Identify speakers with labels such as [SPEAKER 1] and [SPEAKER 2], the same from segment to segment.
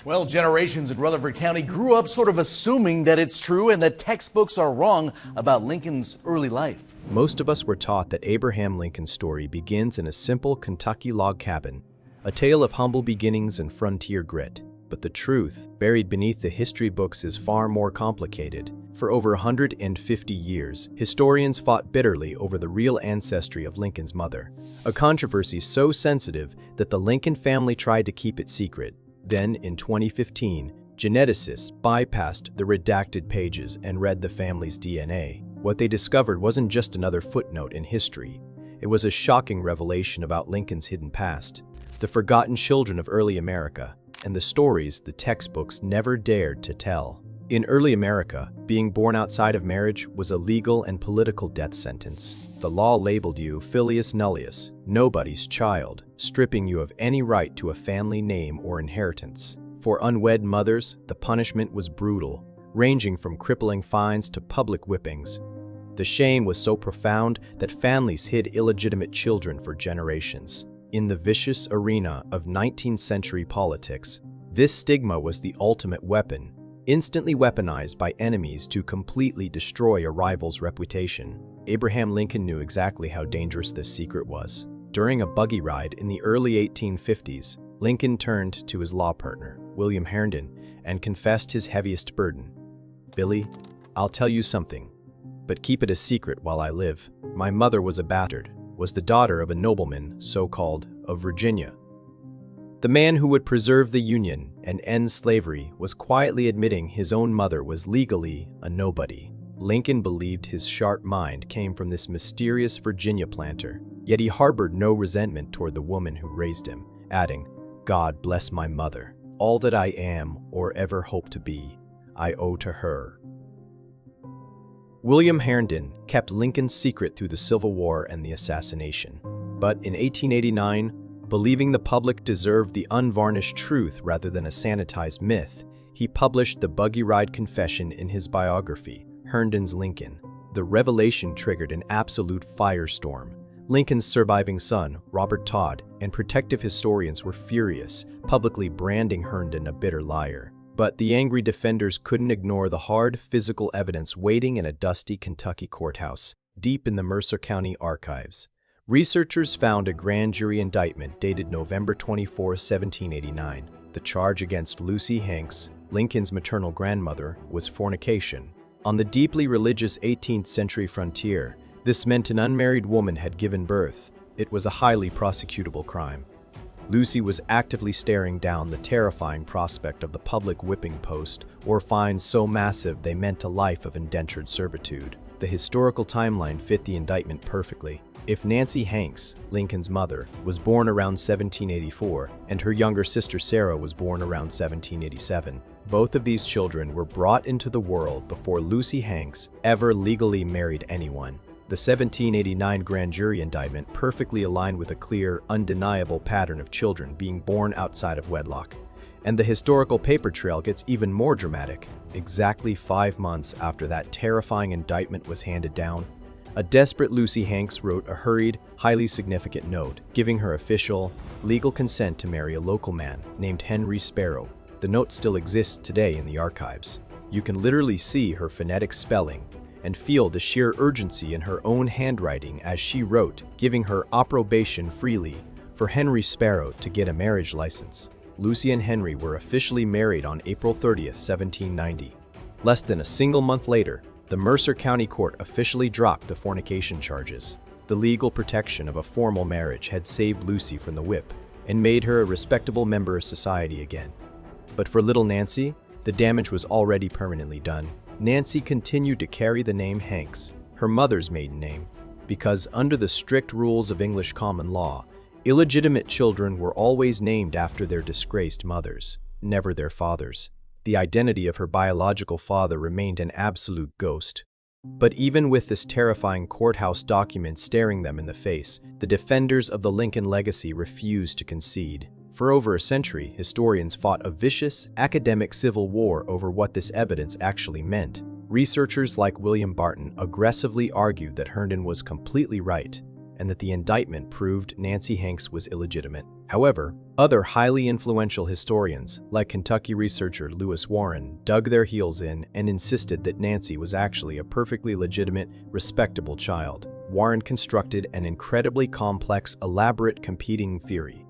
[SPEAKER 1] Well, generations in Rutherford County grew up sort of assuming that it's true and that textbooks are wrong about Lincoln's early life.
[SPEAKER 2] Most of us were taught that Abraham Lincoln's story begins in a simple Kentucky log cabin, a tale of humble beginnings and frontier grit. But the truth, buried beneath the history books, is far more complicated. For over 150 years, historians fought bitterly over the real ancestry of Lincoln's mother, a controversy so sensitive that the Lincoln family tried to keep it secret. Then, in 2015, geneticists bypassed the redacted pages and read the family's DNA. What they discovered wasn't just another footnote in history. It was a shocking revelation about Lincoln's hidden past, the forgotten children of early America, and the stories the textbooks never dared to tell. In early America, being born outside of marriage was a legal and political death sentence. The law labeled you filius nullius, nobody's child, stripping you of any right to a family name or inheritance. For unwed mothers, the punishment was brutal, ranging from crippling fines to public whippings. The shame was so profound that families hid illegitimate children for generations. In the vicious arena of 19th century politics, this stigma was the ultimate weapon, instantly weaponized by enemies to completely destroy a rival's reputation. Abraham Lincoln knew exactly how dangerous this secret was. During a buggy ride in the early 1850s, Lincoln turned to his law partner, William Herndon, and confessed his heaviest burden. "Billy, I'll tell you something, but keep it a secret while I live. My mother was a bastard, was the daughter of a nobleman, so-called, of Virginia. The man who would preserve the Union and end slavery was quietly admitting his own mother was legally a nobody." Lincoln believed his sharp mind came from this mysterious Virginia planter, yet he harbored no resentment toward the woman who raised him, adding, "God bless my mother. All that I am or ever hope to be, I owe to her." William Herndon kept Lincoln's secret through the Civil War and the assassination. But in 1889, believing the public deserved the unvarnished truth rather than a sanitized myth, he published the buggy ride confession in his biography, Herndon's Lincoln. The revelation triggered an absolute firestorm. Lincoln's surviving son, Robert Todd, and protective historians were furious, publicly branding Herndon a bitter liar. But the angry defenders couldn't ignore the hard, physical evidence waiting in a dusty Kentucky courthouse, deep in the Mercer County archives. Researchers found a grand jury indictment dated November 24, 1789. The charge against Lucy Hanks, Lincoln's maternal grandmother, was fornication. On the deeply religious 18th century frontier, this meant an unmarried woman had given birth. It was a highly prosecutable crime. Lucy was actively staring down the terrifying prospect of the public whipping post or fines so massive they meant a life of indentured servitude. The historical timeline fit the indictment perfectly. If Nancy Hanks, Lincoln's mother, was born around 1784 and her younger sister Sarah was born around 1787, both of these children were brought into the world before Lucy Hanks ever legally married anyone. The 1789 grand jury indictment perfectly aligned with a clear, undeniable pattern of children being born outside of wedlock. And the historical paper trail gets even more dramatic. Exactly 5 months after that terrifying indictment was handed down, a desperate Lucy Hanks wrote a hurried, highly significant note, giving her official, legal consent to marry a local man named Henry Sparrow. The note still exists today in the archives. You can literally see her phonetic spelling and feel the sheer urgency in her own handwriting as she wrote, giving her approbation freely for Henry Sparrow to get a marriage license. Lucy and Henry were officially married on April 30th, 1790. Less than a single month later, the Mercer County Court officially dropped the fornication charges. The legal protection of a formal marriage had saved Lucy from the whip and made her a respectable member of society again. But for little Nancy, the damage was already permanently done. Nancy continued to carry the name Hanks, her mother's maiden name, because under the strict rules of English common law, illegitimate children were always named after their disgraced mothers, never their fathers. The identity of her biological father remained an absolute ghost. But even with this terrifying courthouse document staring them in the face, the defenders of the Lincoln legacy refused to concede. For over a century, historians fought a vicious, academic civil war over what this evidence actually meant. Researchers like William Barton aggressively argued that Herndon was completely right and that the indictment proved Nancy Hanks was illegitimate. However, Other highly influential historians, like Kentucky researcher Lewis Warren, dug their heels in and insisted that Nancy was actually a perfectly legitimate, respectable child. Warren constructed an incredibly complex, elaborate competing theory.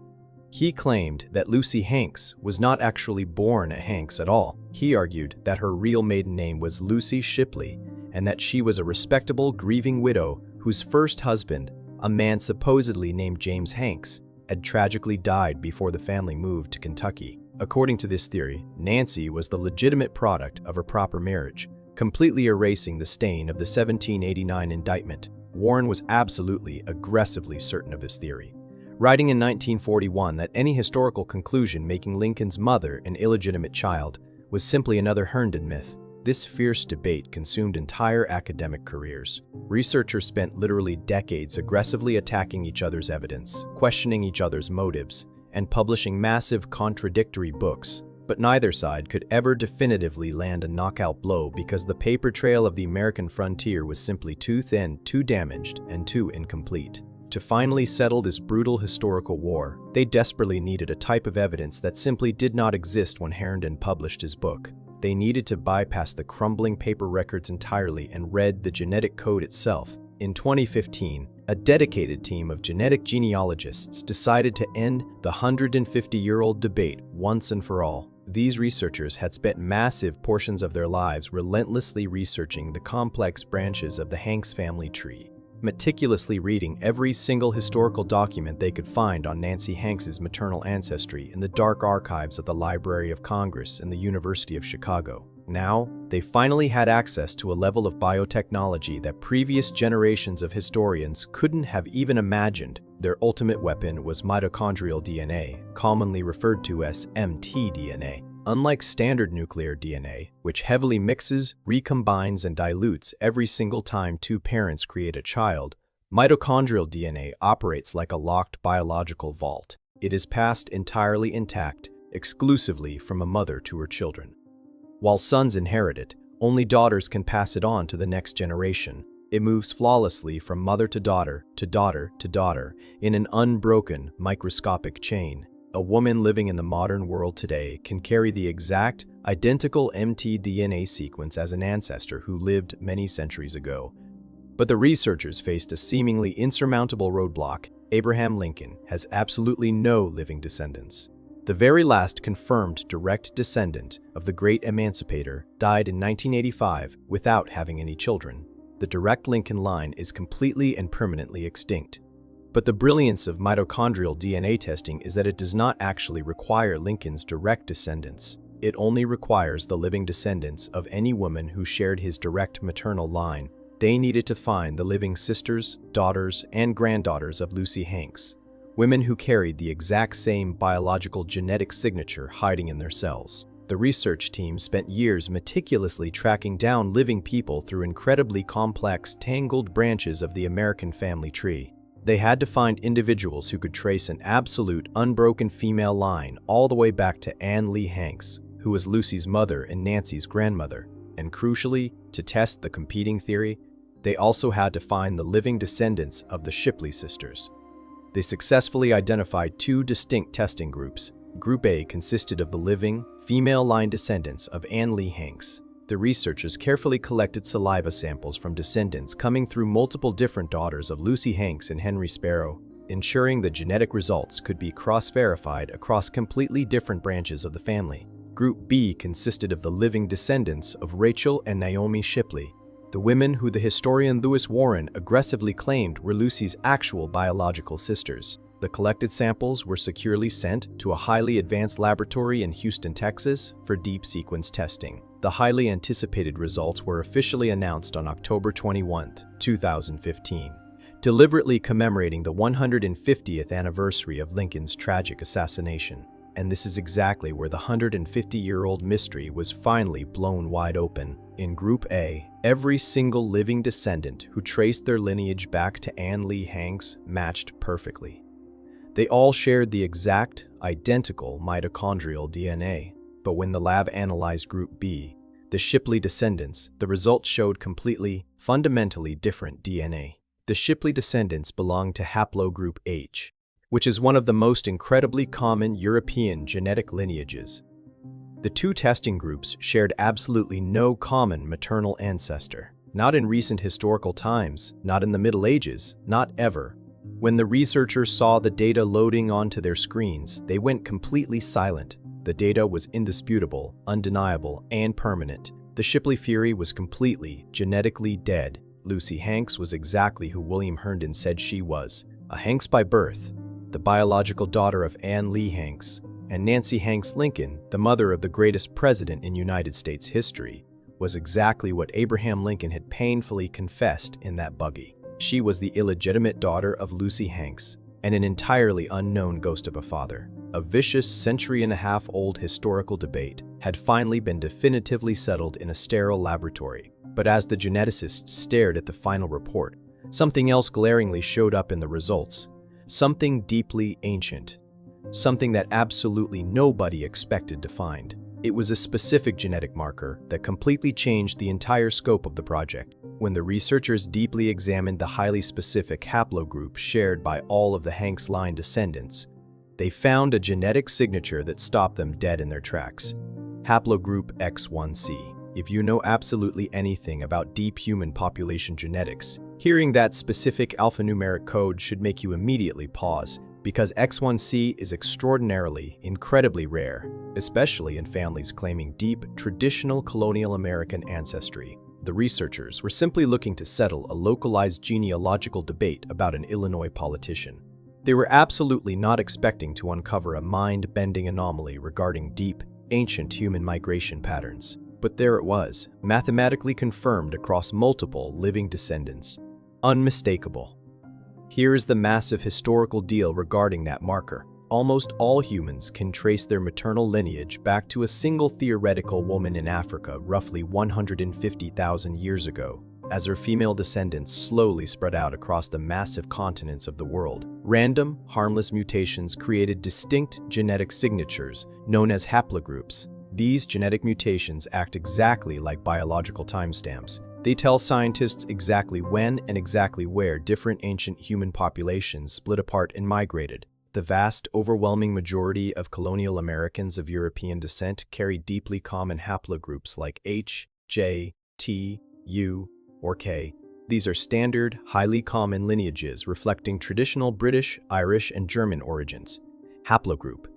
[SPEAKER 2] He claimed that Lucy Hanks was not actually born a Hanks at all. He argued that her real maiden name was Lucy Shipley and that she was a respectable, grieving widow whose first husband, a man supposedly named James Hanks, had tragically died before the family moved to Kentucky. According to this theory, Nancy was the legitimate product of her proper marriage, completely erasing the stain of the 1789 indictment. Warren was absolutely, aggressively certain of his theory, writing in 1941 that any historical conclusion making Lincoln's mother an illegitimate child was simply another Herndon myth. This fierce debate consumed entire academic careers. Researchers spent literally decades aggressively attacking each other's evidence, questioning each other's motives, and publishing massive contradictory books. But neither side could ever definitively land a knockout blow because the paper trail of the American frontier was simply too thin, too damaged, and too incomplete. To finally settle this brutal historical war, they desperately needed a type of evidence that simply did not exist when Herndon published his book. They needed to bypass the crumbling paper records entirely and read the genetic code itself. In 2015, a dedicated team of genetic genealogists decided to end the 150-year-old debate once and for all. These researchers had spent massive portions of their lives relentlessly researching the complex branches of the Hanks family tree, meticulously reading every single historical document they could find on Nancy Hanks's maternal ancestry in the dark archives of the Library of Congress and the University of Chicago. Now, they finally had access to a level of biotechnology that previous generations of historians couldn't have even imagined. Their ultimate weapon was mitochondrial DNA, commonly referred to as mtDNA. Unlike standard nuclear DNA, which heavily mixes, recombines, and dilutes every single time two parents create a child, mitochondrial DNA operates like a locked biological vault. It is passed entirely intact, exclusively from a mother to her children. While sons inherit it, only daughters can pass it on to the next generation. It moves flawlessly from mother to daughter to daughter to daughter in an unbroken, microscopic chain. A woman living in the modern world today can carry the exact, identical mtDNA sequence as an ancestor who lived many centuries ago. But the researchers faced a seemingly insurmountable roadblock. Abraham Lincoln has absolutely no living descendants. The very last confirmed direct descendant of the great emancipator died in 1985 without having any children. The direct Lincoln line is completely and permanently extinct. But the brilliance of mitochondrial DNA testing is that it does not actually require Lincoln's direct descendants. It only requires the living descendants of any woman who shared his direct maternal line. They needed to find the living sisters, daughters, and granddaughters of Lucy Hanks, women who carried the exact same biological genetic signature hiding in their cells. The research team spent years meticulously tracking down living people through incredibly complex, tangled branches of the American family tree. They had to find individuals who could trace an absolute, unbroken female line all the way back to Anne Lee Hanks, who was Lucy's mother and Nancy's grandmother. And crucially, to test the competing theory, they also had to find the living descendants of the Shipley sisters. They successfully identified two distinct testing groups. Group A consisted of the living, female line descendants of Anne Lee Hanks. The researchers carefully collected saliva samples from descendants coming through multiple different daughters of Lucy Hanks and Henry Sparrow, ensuring the genetic results could be cross-verified across completely different branches of the family. Group B consisted of the living descendants of Rachel and Naomi Shipley, the women who the historian Lewis Warren aggressively claimed were Lucy's actual biological sisters. The collected samples were securely sent to a highly advanced laboratory in Houston, Texas, for deep sequence testing. The highly anticipated results were officially announced on October 21, 2015, deliberately commemorating the 150th anniversary of Lincoln's tragic assassination. And this is exactly where the 150-year-old mystery was finally blown wide open. In Group A, every single living descendant who traced their lineage back to Anne Lee Hanks matched perfectly. They all shared the exact, identical mitochondrial DNA. But when the lab analyzed Group B, the Shipley descendants, the results showed completely, fundamentally different DNA. The Shipley descendants belonged to haplogroup H, which is one of the most incredibly common European genetic lineages. The two testing groups shared absolutely no common maternal ancestor. Not in recent historical times, not in the Middle Ages, not ever. When the researchers saw the data loading onto their screens, they went completely silent. The data was indisputable, undeniable, and permanent. The Shipley Fury was completely, genetically dead. Lucy Hanks was exactly who William Herndon said she was, a Hanks by birth, the biological daughter of Anne Lee Hanks, and Nancy Hanks Lincoln, the mother of the greatest president in United States history, was exactly what Abraham Lincoln had painfully confessed in that buggy. She was the illegitimate daughter of Lucy Hanks, and an entirely unknown ghost of a father. A vicious century-and-a-half-old historical debate had finally been definitively settled in a sterile laboratory. But as the geneticists stared at the final report, something else glaringly showed up in the results. Something deeply ancient. Something that absolutely nobody expected to find. It was a specific genetic marker that completely changed the entire scope of the project. When the researchers deeply examined the highly specific haplogroup shared by all of the Hanks line descendants, they found a genetic signature that stopped them dead in their tracks. Haplogroup X1C. If you know absolutely anything about deep human population genetics, hearing that specific alphanumeric code should make you immediately pause, because X1C is extraordinarily, incredibly rare, especially in families claiming deep, traditional colonial American ancestry. The researchers were simply looking to settle a localized genealogical debate about an Illinois politician. They were absolutely not expecting to uncover a mind-bending anomaly regarding deep, ancient human migration patterns. But there it was, mathematically confirmed across multiple living descendants. Unmistakable. Here is the massive historical deal regarding that marker. Almost all humans can trace their maternal lineage back to a single theoretical woman in Africa roughly 150,000 years ago. As her female descendants slowly spread out across the massive continents of the world, random, harmless mutations created distinct genetic signatures known as haplogroups. These genetic mutations act exactly like biological timestamps. They tell scientists exactly when and exactly where different ancient human populations split apart and migrated. The vast, overwhelming majority of colonial Americans of European descent carry deeply common haplogroups like H, J, T, U, or K. These are standard, highly common lineages reflecting traditional British, Irish, and German origins. Haplogroup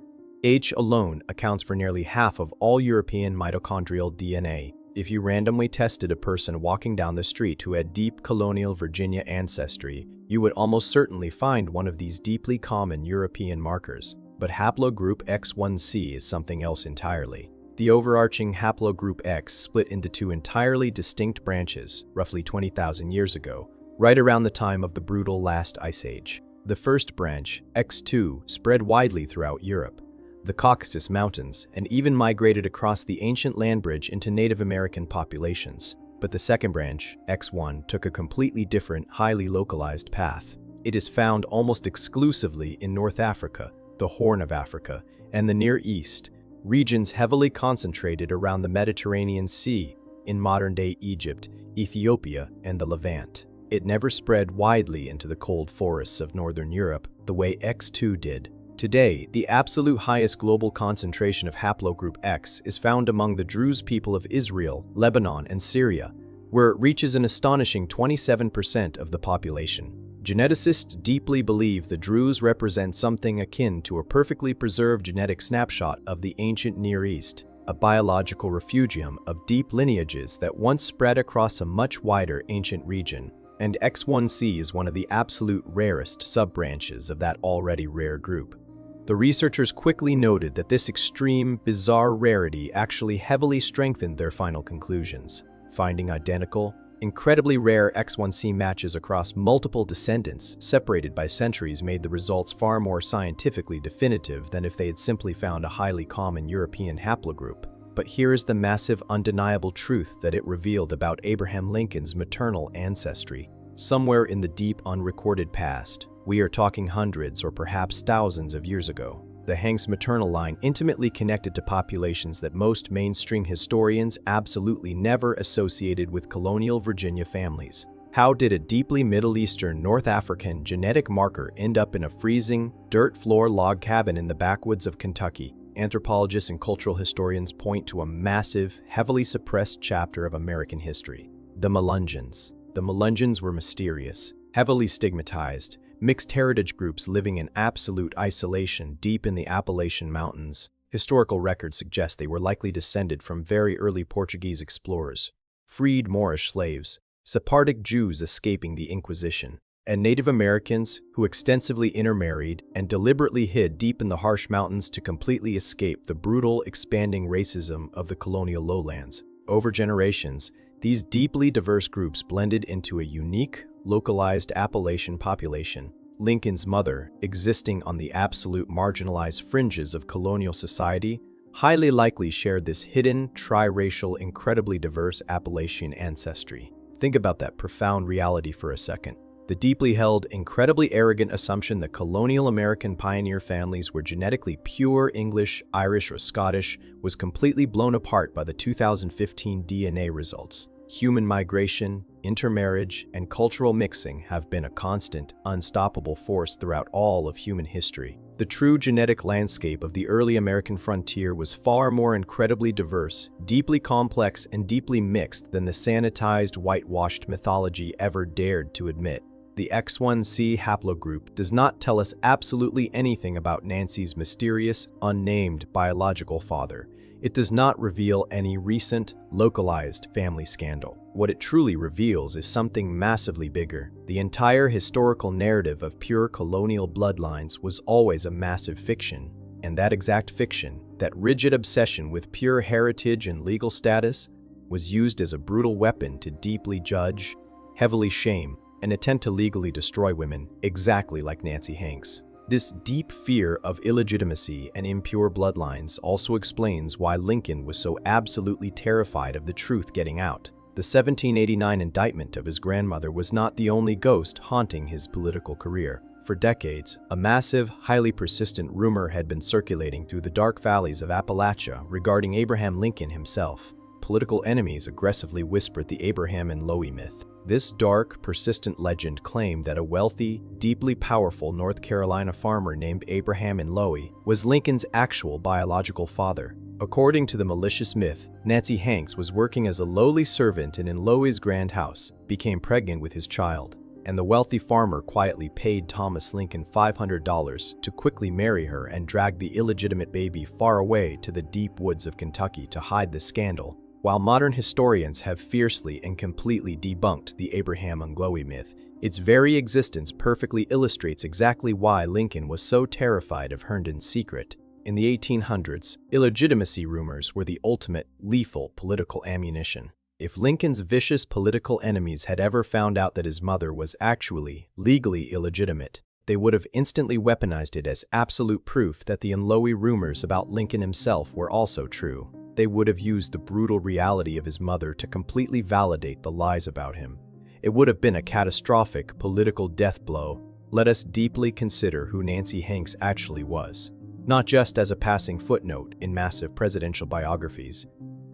[SPEAKER 2] H alone accounts for nearly half of all European mitochondrial DNA. If you randomly tested a person walking down the street who had deep colonial Virginia ancestry, you would almost certainly find one of these deeply common European markers. But haplogroup X1C is something else entirely. The overarching haplogroup X split into two entirely distinct branches, roughly 20,000 years ago, right around the time of the brutal last ice age. The first branch, X2, spread widely throughout Europe, the Caucasus Mountains, and even migrated across the ancient land bridge into Native American populations. But the second branch, X1, took a completely different, highly localized path. It is found almost exclusively in North Africa, the Horn of Africa, and the Near East, regions heavily concentrated around the Mediterranean Sea in modern-day Egypt, Ethiopia, and the Levant. It never spread widely into the cold forests of Northern Europe the way X2 did. Today, the absolute highest global concentration of haplogroup X is found among the Druze people of Israel, Lebanon, and Syria, where it reaches an astonishing 27% of the population. Geneticists deeply believe the Druze represent something akin to a perfectly preserved genetic snapshot of the ancient Near East, a biological refugium of deep lineages that once spread across a much wider ancient region. And X1C is one of the absolute rarest sub-branches of that already rare group. The researchers quickly noted that this extreme, bizarre rarity actually heavily strengthened their final conclusions. Finding identical, incredibly rare X1C matches across multiple descendants separated by centuries made the results far more scientifically definitive than if they had simply found a highly common European haplogroup. But here is the massive, undeniable truth that it revealed about Abraham Lincoln's maternal ancestry. Somewhere in the deep, unrecorded past, we are talking hundreds or perhaps thousands of years ago, the Hanks maternal line intimately connected to populations that most mainstream historians absolutely never associated with colonial Virginia families. How did a deeply Middle Eastern North African genetic marker end up in a freezing, dirt floor log cabin in the backwoods of Kentucky? Anthropologists and cultural historians point to a massive, heavily suppressed chapter of American history: the Melungeons. The Melungeons were mysterious, heavily stigmatized, mixed heritage groups living in absolute isolation deep in the Appalachian Mountains. Historical records suggest they were likely descended from very early Portuguese explorers, freed Moorish slaves, Sephardic Jews escaping the Inquisition, and Native Americans who extensively intermarried and deliberately hid deep in the harsh mountains to completely escape the brutal, expanding racism of the colonial lowlands. Over generations, these deeply diverse groups blended into a unique, localized Appalachian population. Lincoln's mother, existing on the absolute marginalized fringes of colonial society, highly likely shared this hidden, triracial, incredibly diverse Appalachian ancestry. Think about that profound reality for a second. The deeply held, incredibly arrogant assumption that colonial American pioneer families were genetically pure English, Irish, or Scottish was completely blown apart by the 2015 DNA results. Human migration, intermarriage, and cultural mixing have been a constant, unstoppable force throughout all of human history. The true genetic landscape of the early American frontier was far more incredibly diverse, deeply complex, and deeply mixed than the sanitized, whitewashed mythology ever dared to admit. The X1C haplogroup does not tell us absolutely anything about Nancy's mysterious, unnamed biological father. It does not reveal any recent, localized family scandal. What it truly reveals is something massively bigger. The entire historical narrative of pure colonial bloodlines was always a massive fiction, and that exact fiction, that rigid obsession with pure heritage and legal status, was used as a brutal weapon to deeply judge, heavily shame, and attempt to legally destroy women, exactly like Nancy Hanks. This deep fear of illegitimacy and impure bloodlines also explains why Lincoln was so absolutely terrified of the truth getting out. The 1789 indictment of his grandmother was not the only ghost haunting his political career. For decades, a massive, highly persistent rumor had been circulating through the dark valleys of Appalachia regarding Abraham Lincoln himself. Political enemies aggressively whispered the Abraham and Lowy myth. This dark, persistent legend claimed that a wealthy, deeply powerful North Carolina farmer named Abraham and Lowy was Lincoln's actual biological father. According to the malicious myth, Nancy Hanks was working as a lowly servant in Lowy's grand house, became pregnant with his child, and the wealthy farmer quietly paid Thomas Lincoln $500 to quickly marry her and drag the illegitimate baby far away to the deep woods of Kentucky to hide the scandal. While modern historians have fiercely and completely debunked the Abraham and Lowy myth, its very existence perfectly illustrates exactly why Lincoln was so terrified of Herndon's secret. In the 1800s, illegitimacy rumors were the ultimate, lethal political ammunition. If Lincoln's vicious political enemies had ever found out that his mother was actually, legally illegitimate, they would have instantly weaponized it as absolute proof that the Lowy rumors about Lincoln himself were also true. They would have used the brutal reality of his mother to completely validate the lies about him. It would have been a catastrophic political death blow. Let us deeply consider who Nancy Hanks actually was, not just as a passing footnote in massive presidential biographies,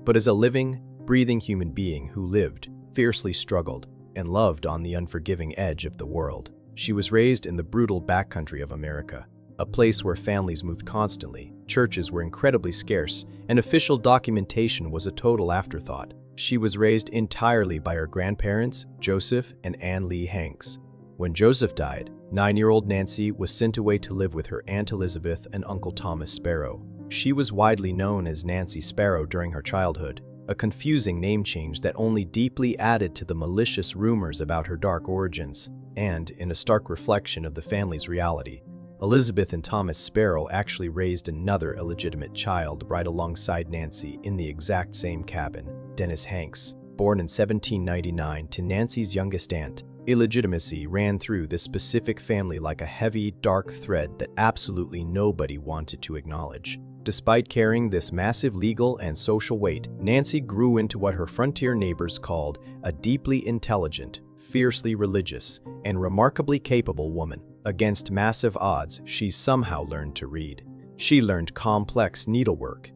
[SPEAKER 2] but as a living, breathing human being who lived, fiercely struggled, and loved on the unforgiving edge of the world. She was raised in the brutal backcountry of America, a place where families moved constantly, churches were incredibly scarce, and official documentation was a total afterthought. She was raised entirely by her grandparents, Joseph and Anne Lee Hanks. When Joseph died, 9-year-old Nancy was sent away to live with her Aunt Elizabeth and Uncle Thomas Sparrow. She was widely known as Nancy Sparrow during her childhood, a confusing name change that only deeply added to the malicious rumors about her dark origins. And, in a stark reflection of the family's reality, Elizabeth and Thomas Sparrow actually raised another illegitimate child right alongside Nancy in the exact same cabin, Dennis Hanks. Born in 1799 to Nancy's youngest aunt, illegitimacy ran through this specific family like a heavy, dark thread that absolutely nobody wanted to acknowledge. Despite carrying this massive legal and social weight, Nancy grew into what her frontier neighbors called a deeply intelligent, fiercely religious, and remarkably capable woman. Against massive odds, she somehow learned to read. She learned complex needlework.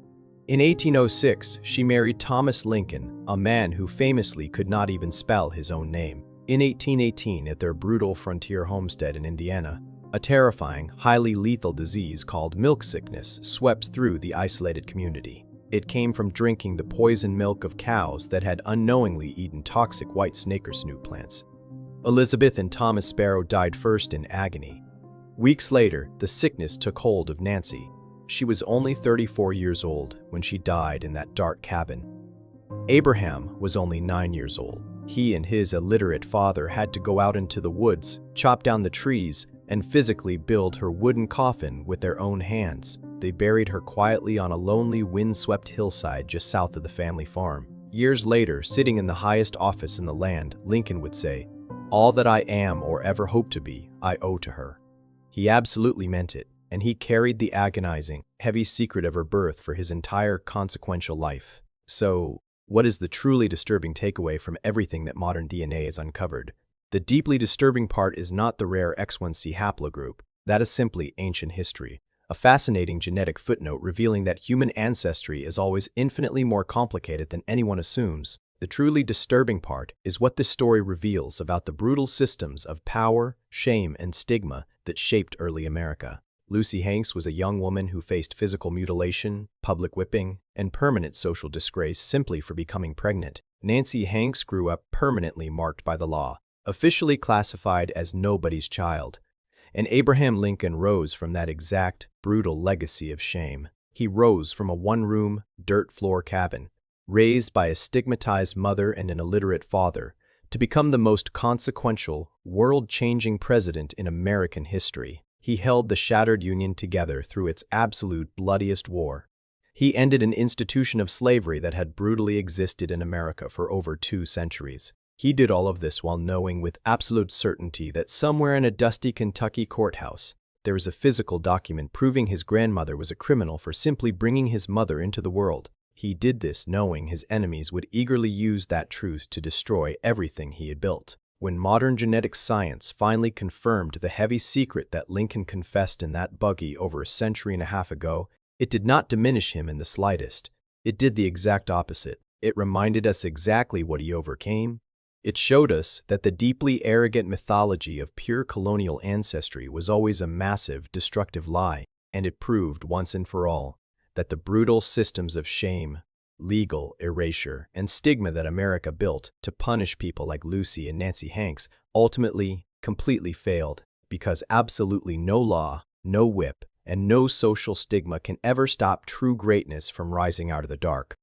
[SPEAKER 2] In 1806, she married Thomas Lincoln, a man who famously could not even spell his own name. In 1818, at their brutal frontier homestead in Indiana, a terrifying, highly lethal disease called milk sickness swept through the isolated community. It came from drinking the poisoned milk of cows that had unknowingly eaten toxic white snake or snoot plants. Elizabeth and Thomas Sparrow died first in agony. Weeks later, the sickness took hold of Nancy. She was only 34 years old when she died in that dark cabin. Abraham was only 9 years old. He and his illiterate father had to go out into the woods, chop down the trees, and physically build her wooden coffin with their own hands. They buried her quietly on a lonely, windswept hillside just south of the family farm. Years later, sitting in the highest office in the land, Lincoln would say, "All that I am or ever hope to be, I owe to her." He absolutely meant it, and he carried the agonizing, heavy secret of her birth for his entire consequential life. So, what is the truly disturbing takeaway from everything that modern DNA has uncovered? The deeply disturbing part is not the rare X1C haplogroup. That is simply ancient history, a fascinating genetic footnote revealing that human ancestry is always infinitely more complicated than anyone assumes. The truly disturbing part is what this story reveals about the brutal systems of power, shame, and stigma that shaped early America. Lucy Hanks was a young woman who faced physical mutilation, public whipping, and permanent social disgrace simply for becoming pregnant. Nancy Hanks grew up permanently marked by the law, officially classified as nobody's child. And Abraham Lincoln rose from that exact, brutal legacy of shame. He rose from a one-room, dirt-floor cabin, raised by a stigmatized mother and an illiterate father, to become the most consequential, world-changing president in American history. He held the shattered Union together through its absolute bloodiest war. He ended an institution of slavery that had brutally existed in America for over 2 centuries. He did all of this while knowing with absolute certainty that somewhere in a dusty Kentucky courthouse, there was a physical document proving his grandmother was a criminal for simply bringing his mother into the world. He did this knowing his enemies would eagerly use that truth to destroy everything he had built. When modern genetic science finally confirmed the heavy secret that Lincoln confessed in that buggy over a century and a half ago, it did not diminish him in the slightest. It did the exact opposite. It reminded us exactly what he overcame. It showed us that the deeply arrogant mythology of pure colonial ancestry was always a massive, destructive lie, and it proved once and for all that the brutal systems of shame, legal erasure, and stigma that America built to punish people like Lucy and Nancy Hanks ultimately, completely failed, because absolutely no law, no whip, and no social stigma can ever stop true greatness from rising out of the dark.